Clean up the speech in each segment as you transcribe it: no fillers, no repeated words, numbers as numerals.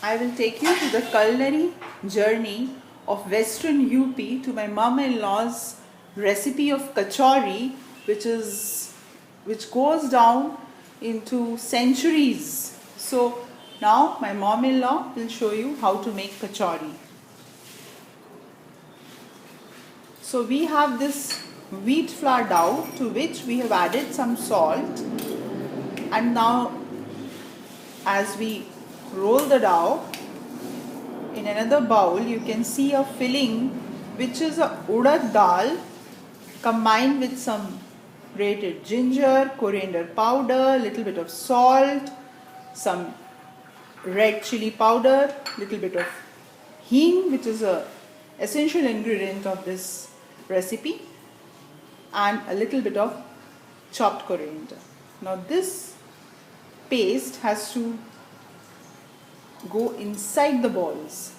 I will take you to the culinary journey of Western UP to my mom-in-law's recipe of kachori, which goes down into centuries. So now my mom-in-law will show you how to make kachori. So we have this wheat flour dough to which we have added some salt, and now as we roll the dough in another bowl, you can see a filling which is a urad dal combined with some grated ginger, coriander powder, little bit of salt, some red chili powder, little bit of hing, which is a essential ingredient of this recipe, and a little bit of chopped coriander. Now this paste has to go inside the balls.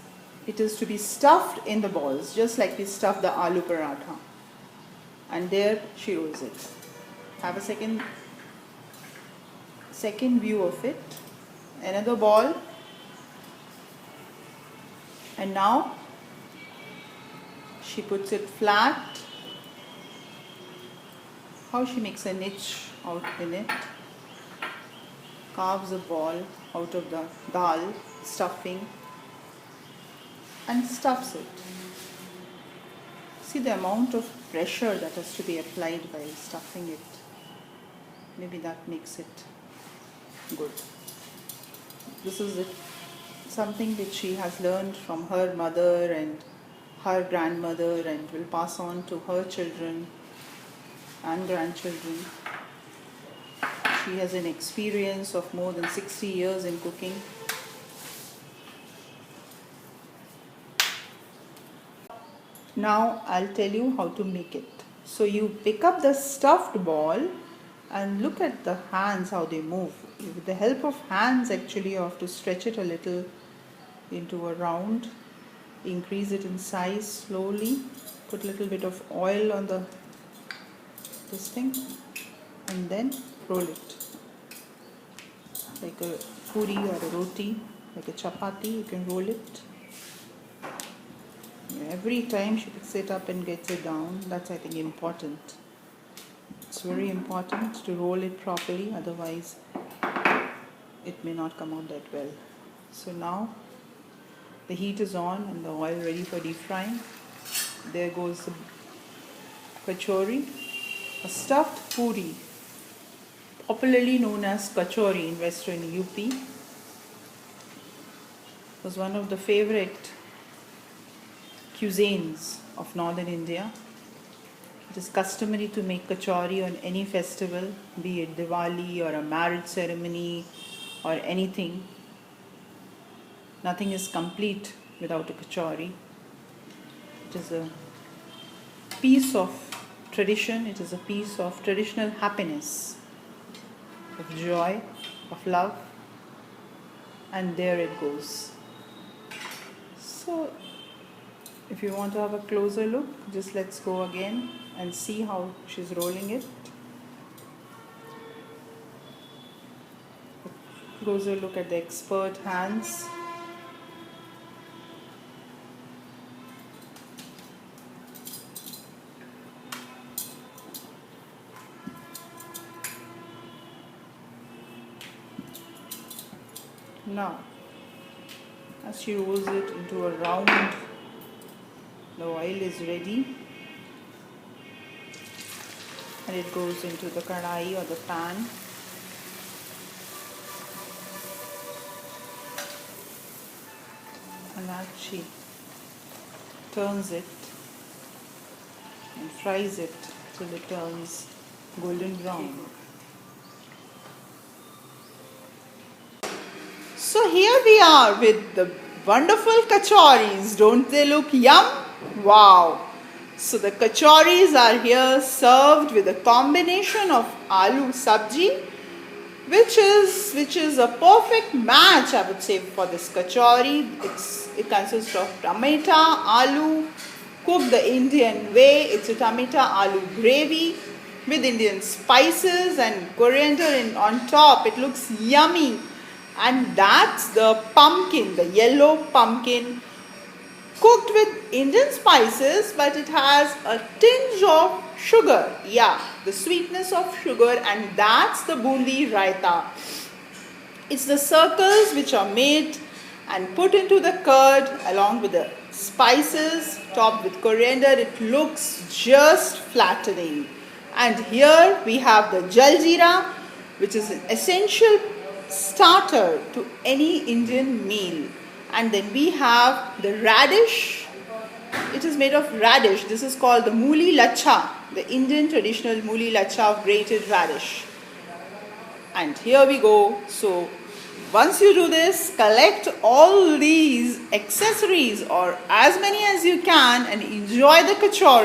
It is to be stuffed in the balls, just like we stuff the aloo paratha. And there she rolls it. Have a second view of it. Another ball. And now she puts it flat. How she makes a niche out in it. Carves a ball out of the dal stuffing and stuffs it. See the amount of pressure that has to be applied while stuffing it. Maybe that makes it good. This is something which she has learned from her mother and her grandmother and will pass on to her children and grandchildren. She has an experience of more than 60 years in cooking. Now I'll tell you how to make it. So you pick up the stuffed ball and look at the hands, how they move. With the help of hands, actually, you have to stretch it a little into a round, increase it in size slowly, put a little bit of oil on this thing, and then roll it like a puri or a roti, like a chapati. You can roll it. Every time she picks it up and gets it down. That's, I think, important. It's very important to roll it properly, otherwise it may not come out that well. So now the heat is on and the oil ready for deep frying. There goes the kachori, a stuffed puri, popularly known as kachori in Western UP. Was one of the favorite cuisines of northern India. It is customary to make kachori on any festival, be it Diwali or a marriage ceremony or anything. Nothing is complete without a kachori. It is a piece of tradition, it is a piece of traditional happiness, of joy, of love, and there it goes. So if you want to have a closer look, just let's go again and see how she's rolling it. A closer look at the expert hands. Now, as she rolls it into a round, the oil is ready and it goes into the kadai or the pan. And as she turns it and fries it till it turns golden brown. So here we are with the wonderful kachoris. Don't they look yum? Wow! So the kachoris are here served with a combination of aloo sabji, which is a perfect match, I would say, for this kachori. It consists of tomato, aloo, cooked the Indian way. It's a tomato aloo gravy with Indian spices and coriander on top. It looks yummy. And that's the pumpkin, the yellow pumpkin, cooked with Indian spices, but it has a tinge of sugar. Yeah, the sweetness of sugar, and that's the bundi raita. It's the circles which are made and put into the curd along with the spices topped with coriander. It looks just flattering. And here we have the jaljeera, which is an essential starter to any Indian meal. And then we have the radish. It is made of radish. This is called the mooli lacha, the Indian traditional mooli lacha of grated radish. And here we go. So once you do this, collect all these accessories or as many as you can and enjoy the kachori.